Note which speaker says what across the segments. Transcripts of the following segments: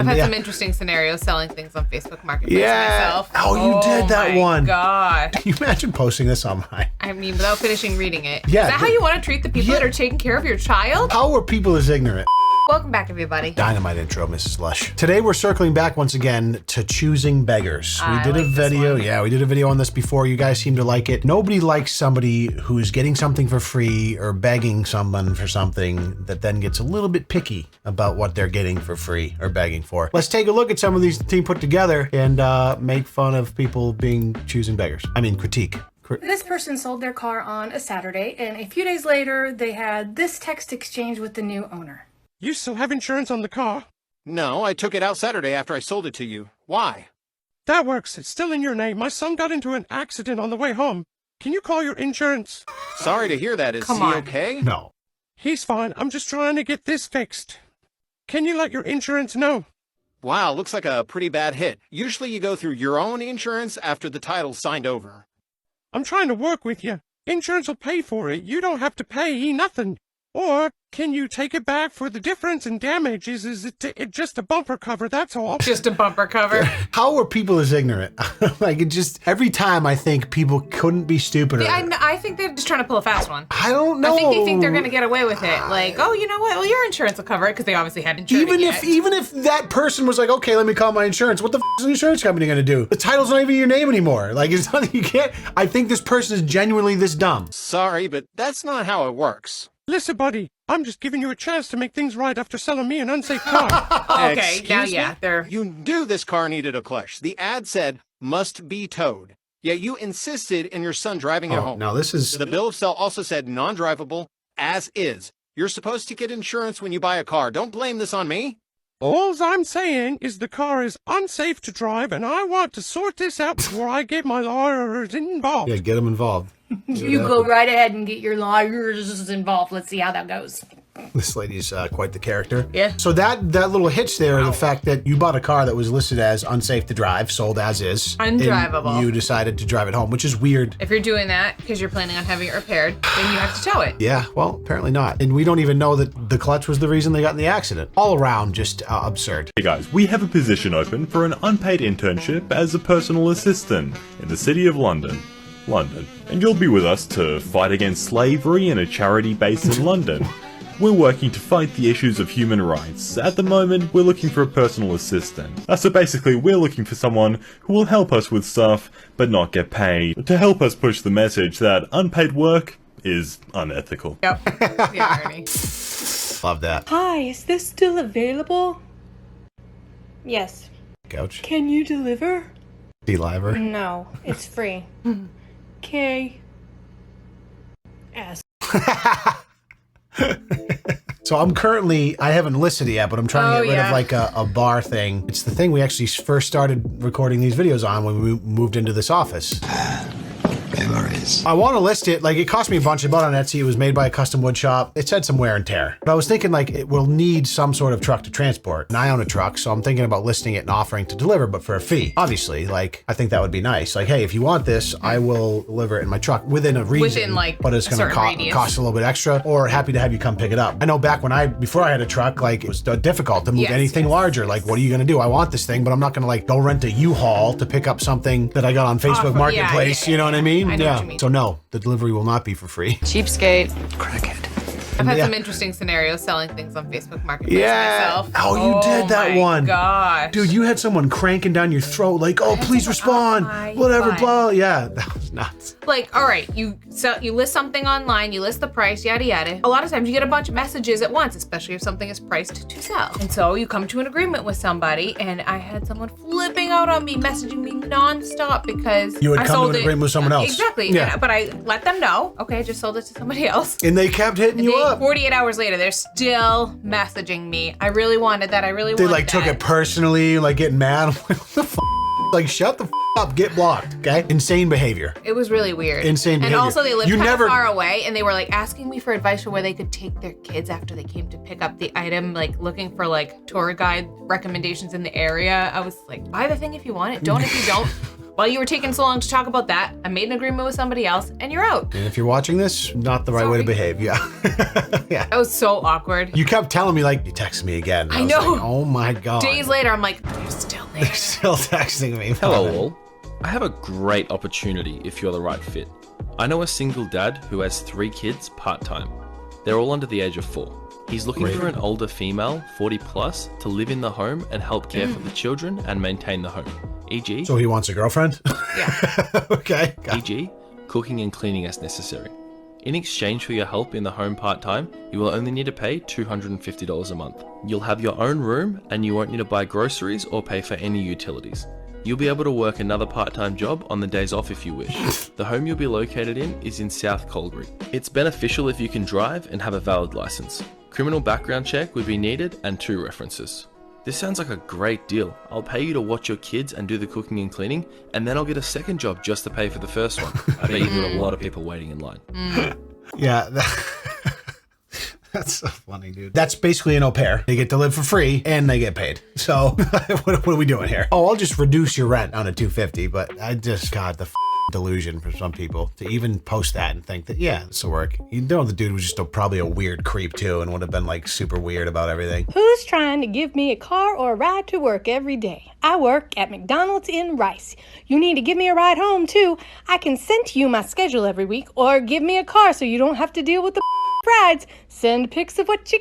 Speaker 1: I've had some interesting scenarios selling things on Facebook Marketplace myself.
Speaker 2: Oh, you did that one.
Speaker 1: Oh, my God.
Speaker 2: Can you imagine posting this online?
Speaker 1: I mean, without finishing reading it.
Speaker 2: Yeah.
Speaker 1: Is that how you want to treat the people that are taking care of your child?
Speaker 2: How are people as ignorant?
Speaker 1: Welcome back, everybody.
Speaker 2: Dynamite intro, Mrs. Lush. Today we're circling back once again to choosing beggars. We did a video. Yeah, we did a video on this before. You guys seem to like it. Nobody likes somebody who's getting something for free or begging someone for something that then gets a little bit picky about what they're getting for free or begging for. Let's take a look at some of these the team put together and make fun of people choosing beggars. I mean, critique.
Speaker 3: This person sold their car on a Saturday, and a few days later, they had this text exchange with the new owner.
Speaker 4: You still have insurance on the car?
Speaker 5: No, I took it out Saturday after I sold it to you. Why?
Speaker 4: That works. It's still in your name. My son got into an accident on the way home. Can you call your insurance?
Speaker 5: Sorry to hear that. Is he okay?
Speaker 2: No.
Speaker 4: He's fine. I'm just trying to get this fixed. Can you let your insurance know?
Speaker 5: Wow, looks like a pretty bad hit. Usually you go through your own insurance after the title's signed over.
Speaker 4: I'm trying to work with you. Insurance will pay for it. You don't have to pay nothing. Or can you take it back for the difference in damages? Is it just a bumper cover? That's all.
Speaker 1: Just a bumper cover.
Speaker 2: How are people as ignorant? Like, it just, every time I think people couldn't be stupider.
Speaker 1: I think they're just trying to pull a fast one.
Speaker 2: I don't know.
Speaker 1: I think they think they're going to get away with it. Like, oh, you know what? Well, your insurance will cover it because they obviously had insurance.
Speaker 2: Even if that person was like, okay, let me call my insurance. What the is the insurance company going to do? The title's not even your name anymore. Like, it's nothing you can't. I think this person is genuinely this dumb.
Speaker 5: Sorry, but that's not how it works.
Speaker 4: Listen, buddy, I'm just giving you a chance to make things right after selling me an unsafe car.
Speaker 1: Okay, now yeah, they're...
Speaker 5: You knew this car needed a clutch. The ad said, must be towed. Yet you insisted in your son driving it home.
Speaker 2: Now this is...
Speaker 5: The bill of sale also said non-drivable, as is. You're supposed to get insurance when you buy a car. Don't blame this on me.
Speaker 4: All I'm saying is the car is unsafe to drive, and I want to sort this out before I get my lawyers involved.
Speaker 2: Yeah, get them involved.
Speaker 3: You go right ahead and get your lawyers involved. Let's see how that goes.
Speaker 2: This lady's quite the character.
Speaker 1: Yeah.
Speaker 2: So that little hitch there, the fact that you bought a car that was listed as unsafe to drive, sold as is.
Speaker 1: Undrivable.
Speaker 2: And you decided to drive it home, which is weird.
Speaker 1: If you're doing that because you're planning on having it repaired, then you have to tow it.
Speaker 2: Yeah, well, apparently not. And we don't even know that the clutch was the reason they got in the accident. All around, just absurd.
Speaker 6: Hey guys, we have a position open for an unpaid internship as a personal assistant in the City of London. And you'll be with us to fight against slavery in a charity based in London. We're working to fight the issues of human rights. At the moment, we're looking for a personal assistant. So basically, we're looking for someone who will help us with stuff, but not get paid, to help us push the message that unpaid work is unethical.
Speaker 1: Yep. The irony.
Speaker 2: Love that.
Speaker 7: Hi, is this still available? Yes.
Speaker 2: Couch.
Speaker 7: Can you deliver?
Speaker 2: Deliver.
Speaker 7: No, it's free. K. S.
Speaker 2: So I haven't listed it yet, but I'm trying to get rid of like a bar thing. It's the thing we actually first started recording these videos on when we moved into this office.
Speaker 8: Memories.
Speaker 2: I want to list it, like it cost me a bunch. I bought it on Etsy. It was made by a custom wood shop. It said some wear and tear. But I was thinking like it will need some sort of truck to transport. And I own a truck, so I'm thinking about listing it and offering to deliver, but for a fee. Obviously, like I think that would be nice. Like, hey, if you want this, I will deliver it in my truck within a region.
Speaker 1: Within like
Speaker 2: but it's going to cost a little bit extra, or happy to have you come pick it up. I know back when before I had a truck, like it was difficult to move anything larger. Like, what are you going to do? I want this thing, but I'm not going to like go rent a U-Haul to pick up something that I got on Facebook Marketplace. You know what I mean?
Speaker 1: I know what you mean.
Speaker 2: So no, the delivery will not be for free.
Speaker 1: Cheapskate.
Speaker 2: Crackhead.
Speaker 1: I've had some interesting scenarios selling things on Facebook Marketplace myself.
Speaker 2: Oh, you did that one.
Speaker 1: Gosh.
Speaker 2: Dude, you had someone cranking down your throat like, oh, please respond. Whatever, blah. Yeah, that was nuts.
Speaker 1: Like, all right, you list something online, you list the price, yada, yada. A lot of times you get a bunch of messages at once, especially if something is priced to sell. And so you come to an agreement with somebody, and I had someone flipping out on me, messaging me nonstop because
Speaker 2: you had come to an agreement with someone else.
Speaker 1: Exactly. Yeah. But I let them know, okay, I just sold it to somebody else.
Speaker 2: And they kept hitting you up.
Speaker 1: 48 hours later, they're still messaging me. I really wanted that.
Speaker 2: They like took it personally, like getting mad. I'm like, what the f? Like, shut the f up, get blocked, okay? Insane behavior.
Speaker 1: It was really weird.
Speaker 2: Insane behavior.
Speaker 1: And also they lived kind of far away, and they were like asking me for advice for where they could take their kids after they came to pick up the item, like looking for like tour guide recommendations in the area. I was like, buy the thing if you want it, don't if you don't. While you were taking so long to talk about that, I made an agreement with somebody else and you're out.
Speaker 2: And if you're watching this, not the right way to behave. Yeah. Yeah.
Speaker 1: That was so awkward.
Speaker 2: You kept telling me, like, you texted me again.
Speaker 1: I
Speaker 2: was
Speaker 1: know.
Speaker 2: Like, oh my God.
Speaker 1: Days later, I'm like, you're still there.
Speaker 2: They're still texting me.
Speaker 9: Hello all. I have a great opportunity if you're the right fit. I know a single dad who has 3 kids part-time. They're all under the age of 4. He's looking for an older female, 40 plus, to live in the home and help care for the children and maintain the home. E.g.
Speaker 2: So he wants a girlfriend?
Speaker 1: Yeah.
Speaker 2: Okay.
Speaker 9: E.g. cooking and cleaning as necessary. In exchange for your help in the home part-time, you will only need to pay $250 a month. You'll have your own room and you won't need to buy groceries or pay for any utilities. You'll be able to work another part-time job on the days off if you wish. The home you'll be located in is in South Calgary. It's beneficial if you can drive and have a valid license. Criminal background check would be needed and 2 references. This sounds like a great deal. I'll pay you to watch your kids and do the cooking and cleaning, and then I'll get a second job just to pay for the first one. I bet you've got a lot of people waiting in line.
Speaker 2: Yeah. That's so funny, dude. That's basically an au pair. They get to live for free and they get paid. So what are we doing here? Oh, I'll just reduce your rent on a $250, but I just got the delusion for some people to even post that and think that, yeah, this will work. You know, the dude was just probably a weird creep too and would have been like super weird about everything.
Speaker 7: Who's trying to give me a car or a ride to work every day? I work at McDonald's in Rice. You need to give me a ride home too. I can send to you my schedule every week, or give me a car so you don't have to deal with the rides. Send pics of what you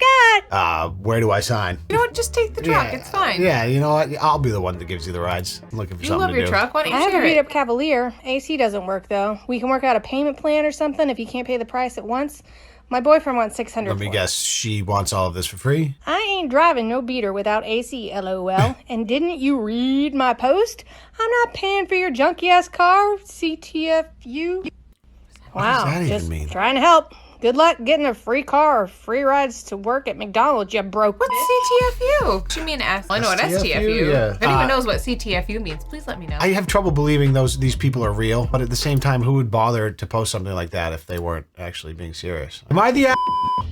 Speaker 7: got.
Speaker 2: Where do I sign?
Speaker 1: You know what? Just take the truck. It's fine.
Speaker 2: Yeah, you know what? I'll be the one that gives you the rides. I'm looking for
Speaker 1: You
Speaker 2: something
Speaker 1: love
Speaker 2: to
Speaker 1: your
Speaker 2: do.
Speaker 1: truck. Why don't you
Speaker 7: I have a
Speaker 1: share
Speaker 7: beat
Speaker 1: it?
Speaker 7: up Cavalier. AC doesn't work though. We can work out a payment plan or something if you can't pay the price at once. My boyfriend wants $600.
Speaker 2: Let me guess, she wants all of this for free?
Speaker 7: I ain't driving no beater without AC, LOL. And didn't you read my post? I'm not paying for your junky ass car, CTFU. Wow,
Speaker 2: that even
Speaker 7: just
Speaker 2: mean?
Speaker 7: trying to help. Good luck getting a free car or free rides to work at McDonald's, you broke
Speaker 1: What's
Speaker 7: bitch.
Speaker 1: CTFU? You mean S? I know what
Speaker 2: STFU?
Speaker 1: STFU.
Speaker 2: Yeah.
Speaker 1: If anyone knows what CTFU means, please let me know.
Speaker 2: I have trouble believing these people are real, but at the same time, who would bother to post something like that if they weren't actually being serious? Am I the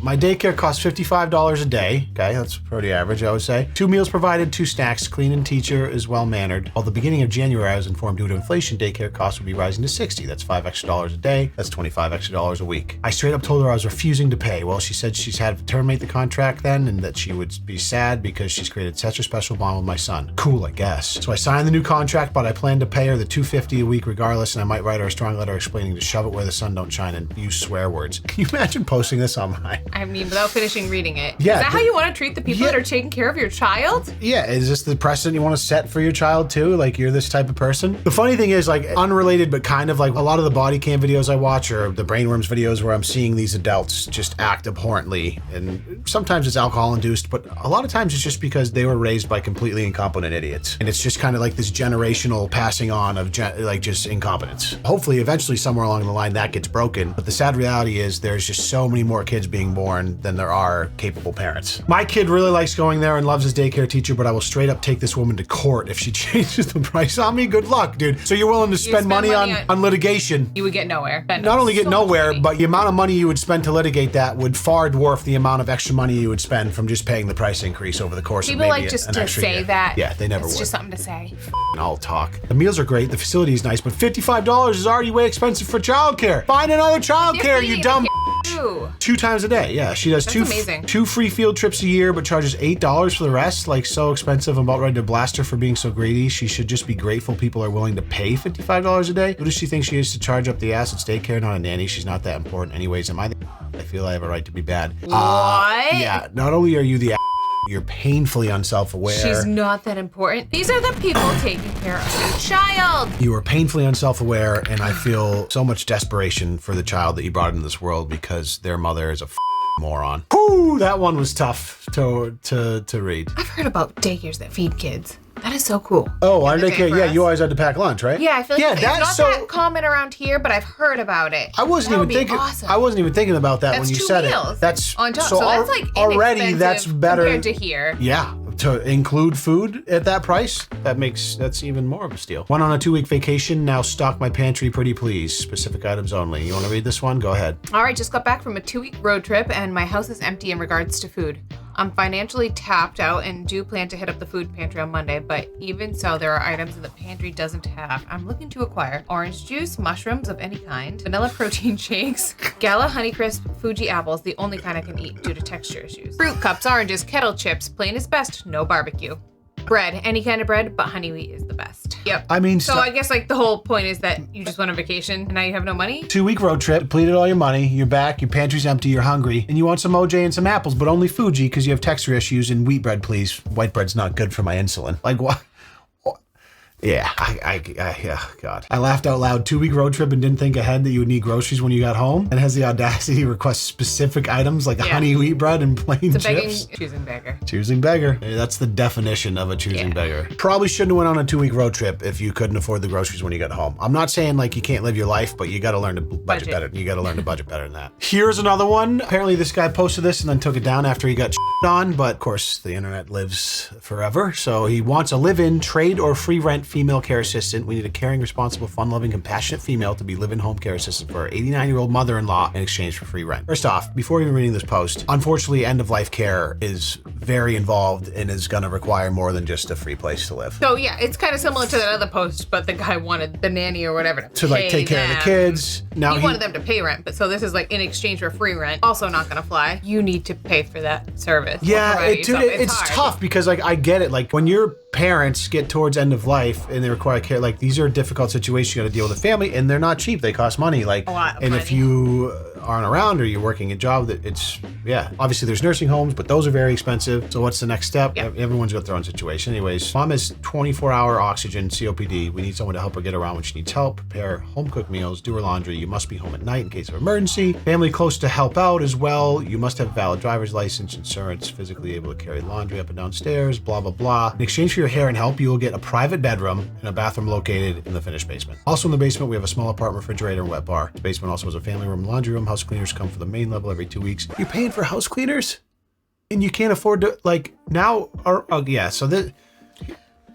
Speaker 2: My daycare costs $55 a day. Okay, that's pretty average, I would say. 2 meals provided, 2 snacks, clean and teacher is well-mannered. While the beginning of January, I was informed due to inflation, daycare costs would be rising to $60. That's $5 extra a day. That's $25 extra a week. I straight up told her I was refusing to pay. Well, she said she's had to terminate the contract then and that she would be sad because she's created such a special bond with my son. Cool, I guess. So I signed the new contract, but I plan to pay her the $250 a week regardless, and I might write her a strong letter explaining to shove it where the sun don't shine and use swear words. Can you imagine posting this online?
Speaker 1: I mean, without finishing reading it.
Speaker 2: Yeah,
Speaker 1: Is that how you want to treat the people
Speaker 2: yeah.
Speaker 1: that are taking care of your child?
Speaker 2: Yeah, is this the precedent you want to set for your child too? Like, you're this type of person? The funny thing is, like, unrelated, but kind of like a lot of the body cam videos I watch or the brainworms videos where I'm seeing these adults just act abhorrently, and sometimes it's alcohol induced, but a lot of times it's just because they were raised by completely incompetent idiots. And it's just kind of like this generational passing on of just incompetence. Hopefully, eventually, somewhere along the line, that gets broken. But the sad reality is there's just so many more kids being born than there are capable parents. My kid really likes going there and loves his daycare teacher, but I will straight up take this woman to court if she changes the price on me. Good luck, dude. So you're willing to spend money on litigation.
Speaker 1: You would get nowhere.
Speaker 2: Not only get
Speaker 1: So
Speaker 2: nowhere,
Speaker 1: much money.
Speaker 2: but the amount of money you would spend to litigate that would far dwarf the amount of extra money you would spend from just paying the price increase over the course
Speaker 1: People
Speaker 2: of maybe
Speaker 1: like just
Speaker 2: an
Speaker 1: to
Speaker 2: extra
Speaker 1: say
Speaker 2: year.
Speaker 1: that.
Speaker 2: Yeah, they never
Speaker 1: It's
Speaker 2: would.
Speaker 1: just something to say.
Speaker 2: I'll talk. The meals are great, the facility is nice, but $55 is already way expensive for childcare. Find another childcare, you dumb.
Speaker 1: Ooh.
Speaker 2: 2 times a day, yeah. She does
Speaker 1: That's
Speaker 2: two
Speaker 1: amazing.
Speaker 2: 2 free field trips a year, but charges $8 for the rest. Like, so expensive. I'm about ready to blast her for being so greedy. She should just be grateful people are willing to pay $55 a day. Who does she think she is to charge up the ass? It's daycare, not a nanny. She's not that important anyways. Am I I feel I have a right to be bad.
Speaker 1: What?
Speaker 2: Yeah, not only are you the you're painfully unself-aware.
Speaker 1: She's not that important. These are the people taking care of your child.
Speaker 2: You are painfully unself-aware, and I feel so much desperation for the child that you brought into this world because their mother is a moron. Whew, that one was tough to read.
Speaker 1: I've heard about daycares that feed kids. That is so cool.
Speaker 2: Oh, I
Speaker 1: They're
Speaker 2: daycare.
Speaker 1: great for
Speaker 2: Yeah,
Speaker 1: us.
Speaker 2: you always had to pack lunch, right?
Speaker 1: Yeah, I feel like
Speaker 2: yeah,
Speaker 1: it's
Speaker 2: that's
Speaker 1: not
Speaker 2: so.
Speaker 1: that common around here, but I've heard about it.
Speaker 2: I wasn't
Speaker 1: That
Speaker 2: even
Speaker 1: would be
Speaker 2: thinking.
Speaker 1: awesome.
Speaker 2: I wasn't even thinking about that
Speaker 1: That's
Speaker 2: when you
Speaker 1: 2
Speaker 2: said
Speaker 1: meals
Speaker 2: it. That's
Speaker 1: on top.
Speaker 2: So,
Speaker 1: So that's like
Speaker 2: already that's
Speaker 1: inexpensive
Speaker 2: better
Speaker 1: compared to here.
Speaker 2: Yeah, to include food at that price, that's even more of a steal. Went on a 2-week vacation. Now stock my pantry, pretty please. Specific items only. You want to read this one? Go ahead.
Speaker 1: All right, just got back from a 2-week road trip and my house is empty in regards to food. I'm financially tapped out and do plan to hit up the food pantry on Monday, but even so, there are items that the pantry doesn't have. I'm looking to acquire orange juice, mushrooms of any kind, vanilla protein shakes, Gala Honeycrisp Fuji apples, the only kind I can eat due to texture issues. Fruit cups, oranges, kettle chips, plain is best, no barbecue. Bread, any kind of bread, but honey wheat is the best. Yep.
Speaker 2: I mean,
Speaker 1: so I guess like the whole point is that you just went on vacation and now you have no money?
Speaker 2: 2-week road trip, depleted all your money, you're back, your pantry's empty, you're hungry, and you want some OJ and some apples, but only Fuji because you have texture issues, and wheat bread, please. White bread's not good for my insulin. Like, what? Yeah, yeah, God. I laughed out loud. 2-week road trip and didn't think ahead that you would need groceries when you got home, and has the audacity to request specific items like honey wheat bread and plain chips.
Speaker 1: Choosing beggar.
Speaker 2: Choosing beggar. That's the definition of a choosing beggar. Probably shouldn't have went on a 2-week road trip if you couldn't afford the groceries when you got home. I'm not saying like you can't live your life, but you got to learn to budget better. You got to learn to budget better than that. Here's another one. Apparently this guy posted this and then took it down after he got on, but of course the internet lives forever. So he wants a live-in, trade, or free rent female care assistant. We need a caring, responsible, fun-loving, compassionate female to be live-in home care assistant for our 89-year-old mother-in-law in exchange for free rent. First off, before even reading this post, unfortunately, end-of-life care is very involved and is going to require more than just a free place to live.
Speaker 1: So yeah, it's kind of similar to that other post, but the guy wanted the nanny or whatever
Speaker 2: to like take care of the kids. Now
Speaker 1: he wanted them to pay rent, but so this is like in exchange for free rent. Also not going to fly. You need to pay for that service.
Speaker 2: Yeah, it's tough because like I get it. Like when your parents get towards end of life and they require care, like these are difficult situations. You got to deal with a family, and they're not cheap. They cost money. Like,
Speaker 1: a lot of
Speaker 2: and
Speaker 1: money.
Speaker 2: If you aren't around or you're working a job that obviously there's nursing homes, but those are very expensive. So what's the next step?
Speaker 1: Yep.
Speaker 2: Everyone's got their own situation. Anyways, mom has 24-hour oxygen, COPD. We need someone to help her get around when she needs help, prepare home cooked meals, do her laundry. You must be home at night in case of emergency. Family close to help out as well. You must have valid driver's license, insurance, physically able to carry laundry up and down stairs, blah, blah, blah. In exchange for your care and help, you will get a private bedroom and a bathroom located in the finished basement. Also in the basement, we have a small apartment refrigerator and wet bar. The basement also has a family room and laundry room. House cleaners come for the main level every 2 weeks. You're paying for house cleaners? And you can't afford to, like, now, so that...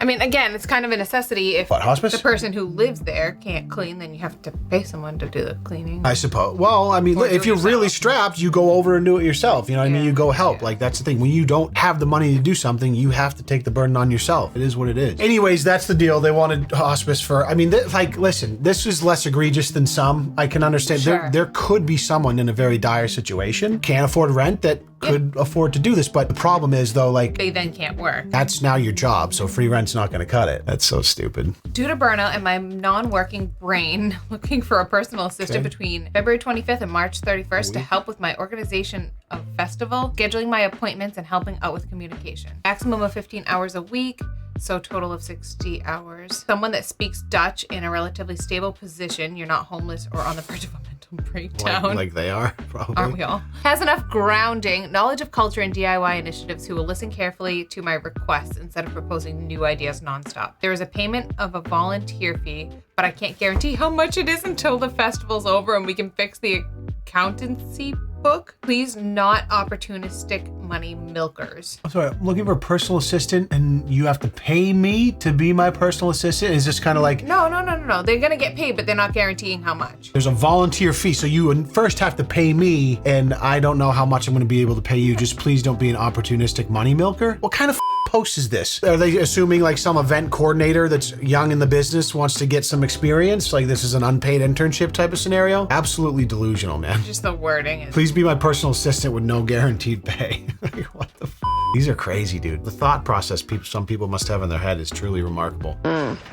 Speaker 1: I mean, again, it's kind of a necessity. If
Speaker 2: hospice?
Speaker 1: The person who lives there can't clean, then you have to pay someone to do the cleaning.
Speaker 2: I suppose. Well, I mean, if you're really strapped, you go over and do it yourself. You know what I mean? You go help. Like, that's the thing. When you don't have the money to do something, you have to take the burden on yourself. It is what it is. Anyways, that's the deal. They wanted hospice for, I mean, listen, this is less egregious than some. I can understand.
Speaker 1: Sure.
Speaker 2: There could be someone in a very dire situation, can't afford rent, that could afford to do this. But the problem is, though, like,
Speaker 1: they then can't work.
Speaker 2: That's now your job, so free rent's not going to cut it. That's so stupid.
Speaker 1: Due to burnout and my non-working brain, looking for a personal assistant between February 25th and March 31st to help with my organization of festival, scheduling my appointments, and helping out with communication. Maximum of 15 hours a week, so total of 60 hours. Someone that speaks Dutch in a relatively stable position. You're not homeless or on the verge of a mental breakdown.
Speaker 2: Like they are, probably.
Speaker 1: Aren't we all? Has enough grounding, knowledge of culture and DIY initiatives, who will listen carefully to my requests instead of proposing new ideas nonstop. There is a payment of a volunteer fee, but I can't guarantee how much it is until the festival's over and we can fix the accountancy book. Please, not opportunistic money milkers.
Speaker 2: I'm sorry, I'm looking for a personal assistant and you have to pay me to be my personal assistant? Is this kind of like...
Speaker 1: No. They're gonna get paid, but they're not guaranteeing how much.
Speaker 2: There's a volunteer fee, so you would first have to pay me, and I don't know how much I'm gonna be able to pay you. Just please don't be an opportunistic money milker. What kind of post is this? Are they assuming like some event coordinator that's young in the business wants to get some experience? Like this is an unpaid internship type of scenario? Absolutely delusional, man.
Speaker 1: Just the wording is...
Speaker 2: Please be my personal assistant with no guaranteed pay. Like, what the f? These are crazy, dude. The thought process some people must have in their head is truly remarkable.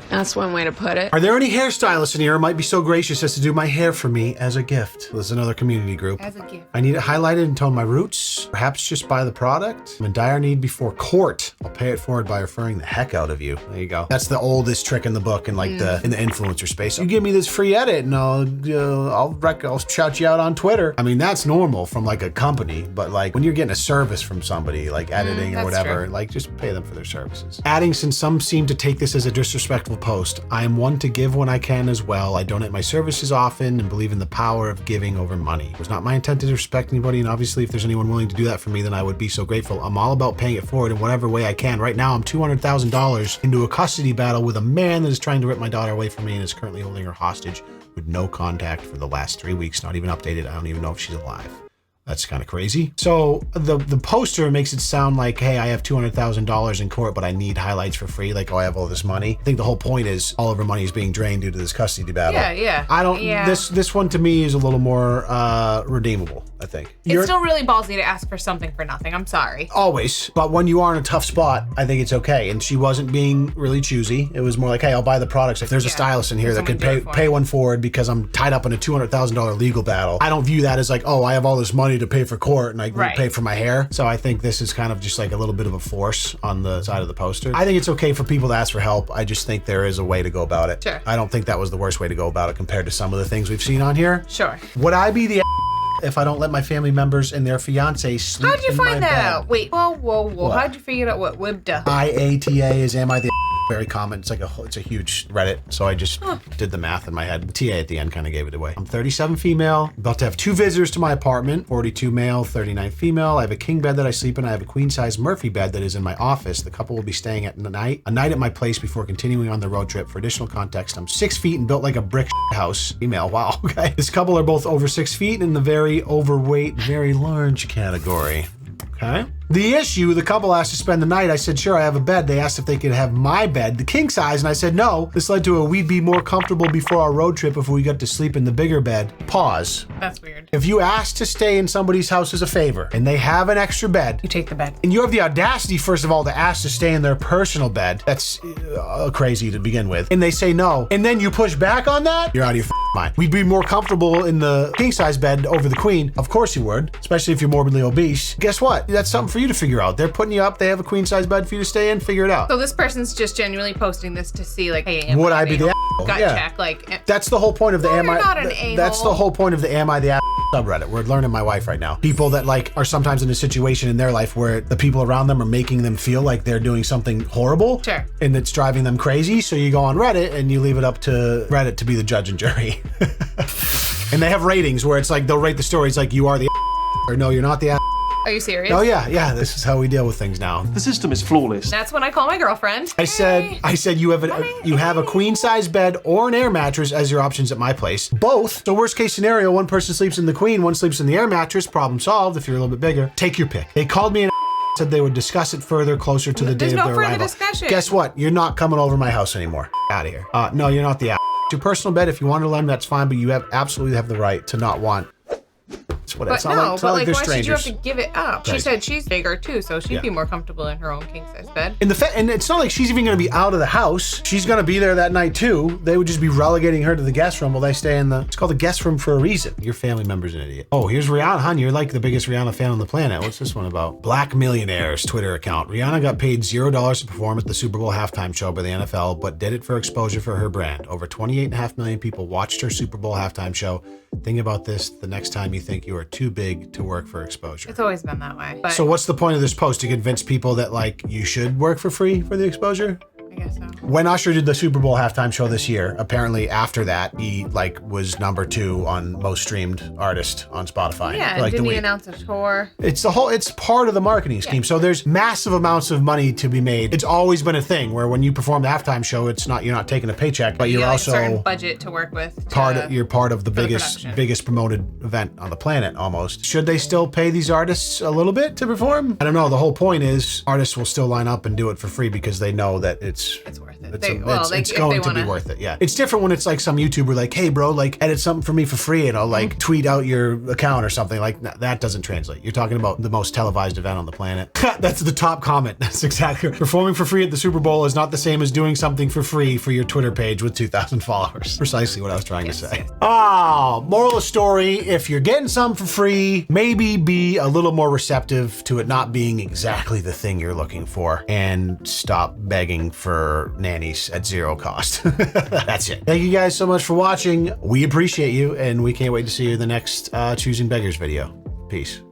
Speaker 10: That's one way to put it.
Speaker 2: Are there any hairstylists in here who might be so gracious as to do my hair for me as a gift? This is another community group.
Speaker 1: As a gift.
Speaker 2: I need it highlighted and tone my roots. Perhaps just buy the product. I'm in dire need before court. I'll pay it forward by referring the heck out of you. There you go. That's the oldest trick in the book in like in the influencer space. You give me this free edit and I'll shout you out on Twitter. I mean, that's normal from like a company, but like when you're getting a service from somebody like editing or whatever, like just pay them for their services. Adding, since some seem to take this as a disrespectful post, I am one to give when I can as well. I donate my services often and believe in the power of giving over money. It was not my intent to disrespect anybody, and obviously if there's anyone willing to do that for me, then I would be so grateful. I'm all about paying it forward in whatever way I can. Right now, I'm $200,000 into a custody battle with a man that is trying to rip my daughter away from me and is currently holding her hostage with no contact for the last 3 weeks, not even updated. I don't even know if she's alive. That's kind of crazy. So the poster makes it sound like, hey, I have $200,000 in court, but I need highlights for free. Like, oh, I have all this money. I think the whole point is all of her money is being drained due to this custody battle.
Speaker 1: Yeah.
Speaker 2: I don't, this one to me is a little more redeemable, I think.
Speaker 1: It's still really ballsy to ask for something for nothing. I'm sorry.
Speaker 2: Always. But when you are in a tough spot, I think it's okay. And she wasn't being really choosy. It was more like, hey, I'll buy the products. If there's a stylist in here that could pay one forward because I'm tied up in a $200,000 legal battle, I don't view that as like, oh, I have all this money to pay for court and I can pay for my hair. So I think this is kind of just like a little bit of a force on the side of the poster. I think it's okay for people to ask for help. I just think there is a way to go about it.
Speaker 1: Sure.
Speaker 2: I don't think that was the worst way to go about it compared to some of the things we've seen on here.
Speaker 1: Sure.
Speaker 2: Would I be the if I don't let my family members and their fiance sleep in my bed?
Speaker 1: How'd you find that out? Wait, whoa. How'd you figure out what WIBDA?
Speaker 2: IATA is am I the very common. It's like it's a huge Reddit. So I just did the math in my head. The TA at the end kind of gave it away. I'm 37 female, about to have 2 visitors to my apartment, 42 male, 39 female. I have a king bed that I sleep in. I have a queen size Murphy bed that is in my office. The couple will be staying a night at my place before continuing on the road trip. For additional context, I'm 6 feet and built like a brick house. Female, wow, okay. This couple are both over 6 feet in the very overweight, very large category. Okay. The issue, the couple asked to spend the night. I said, sure, I have a bed. They asked if they could have my bed, the king size, and I said no. This led to a we'd be more comfortable before our road trip if we got to sleep in the bigger bed. Pause.
Speaker 1: That's weird.
Speaker 2: If you ask to stay in somebody's house as a favor and they have an extra bed,
Speaker 1: you take the bed.
Speaker 2: And you have the audacity, first of all, to ask to stay in their personal bed. That's crazy to begin with. And they say no. And then you push back on that, you're out of your mind. We'd be more comfortable in the king size bed over the queen. Of course you would, especially if you're morbidly obese. Guess what? That's something for you to figure out. They're putting you up. They have a queen size bed for you to stay in. Figure it out.
Speaker 1: So this person's just genuinely posting this to see, like, hey,
Speaker 2: would I be the asshole?
Speaker 1: Gut check, like.
Speaker 2: That's the whole point of the
Speaker 1: No,
Speaker 2: am
Speaker 1: you're
Speaker 2: I.
Speaker 1: not an a-hole.
Speaker 2: That's the whole point of the am I the asshole subreddit. We're learning my wife right now. People that like are sometimes in a situation in their life where the people around them are making them feel like they're doing something horrible.
Speaker 1: Sure.
Speaker 2: And it's driving them crazy. So you go on Reddit and you leave it up to Reddit to be the judge and jury. And they have ratings where it's like they'll rate the stories like you are the or no, you're not the.
Speaker 1: Are you serious?
Speaker 2: Oh yeah. This is how we deal with things now.
Speaker 11: The system is flawless.
Speaker 1: That's when I call my girlfriend.
Speaker 2: I said you have a queen size bed or an air mattress as your options at my place. Both. So worst case scenario, one person sleeps in the queen, one sleeps in the air mattress. Problem solved. If you're a little bit bigger, take your pick. They called me and said they would discuss it further closer to the date of their arrival.
Speaker 1: There's no further discussion.
Speaker 2: Guess what? You're not coming over my house anymore. Out of here. No, you're not the. Your personal bed. If you want to lend, that's fine. But you absolutely have the right to not want.
Speaker 1: But why should you have to give it up? She said she's bigger too, so she'd be more comfortable in her own king size bed.
Speaker 2: And it's not like she's even going to be out of the house. She's going to be there that night too. They would just be relegating her to the guest room while they stay in it's called the guest room for a reason. Your family member's an idiot. Oh, here's Rihanna, hon. You're like the biggest Rihanna fan on the planet. What's this one about? Black Millionaires Twitter account. Rihanna got paid $0 to perform at the Super Bowl halftime show by the NFL, but did it for exposure for her brand. Over 28.5 million people watched her Super Bowl halftime show. Think about this the next time you think you are too big to work for exposure.
Speaker 1: It's always been that way. But
Speaker 2: so what's the point of this post? To convince people that like you should work for free for the exposure?
Speaker 1: I guess so.
Speaker 2: When Usher did the Super Bowl halftime show this year, apparently after that, he like was #2 on most streamed artist on Spotify.
Speaker 1: Yeah,
Speaker 2: like,
Speaker 1: didn't he announce a tour?
Speaker 2: It's part of the marketing scheme. So there's massive amounts of money to be made. It's always been a thing where when you perform the halftime show, you're not taking a paycheck, but you're also
Speaker 1: a certain budget to work with.
Speaker 2: You're part of the biggest promoted event on the planet almost. Should they still pay these artists a little bit to perform? I don't know. The whole point is artists will still line up and do it for free because they know that it's
Speaker 1: worth it.
Speaker 2: It's going to be worth it. Yeah. It's different when it's like some YouTuber like, hey bro, like edit something for me for free and I'll like tweet out your account or something. Like that doesn't translate. You're talking about the most televised event on the planet. That's the top comment. That's exactly right. Performing for free at the Super Bowl is not the same as doing something for free for your Twitter page with 2,000 followers. Precisely what I was trying to say. Moral of the story, if you're getting some for free, maybe be a little more receptive to it not being exactly the thing you're looking for and stop begging for nannies at zero cost. That's it. Thank you guys so much for watching. We appreciate you and we can't wait to see you in the next Choosing Beggars video. Peace.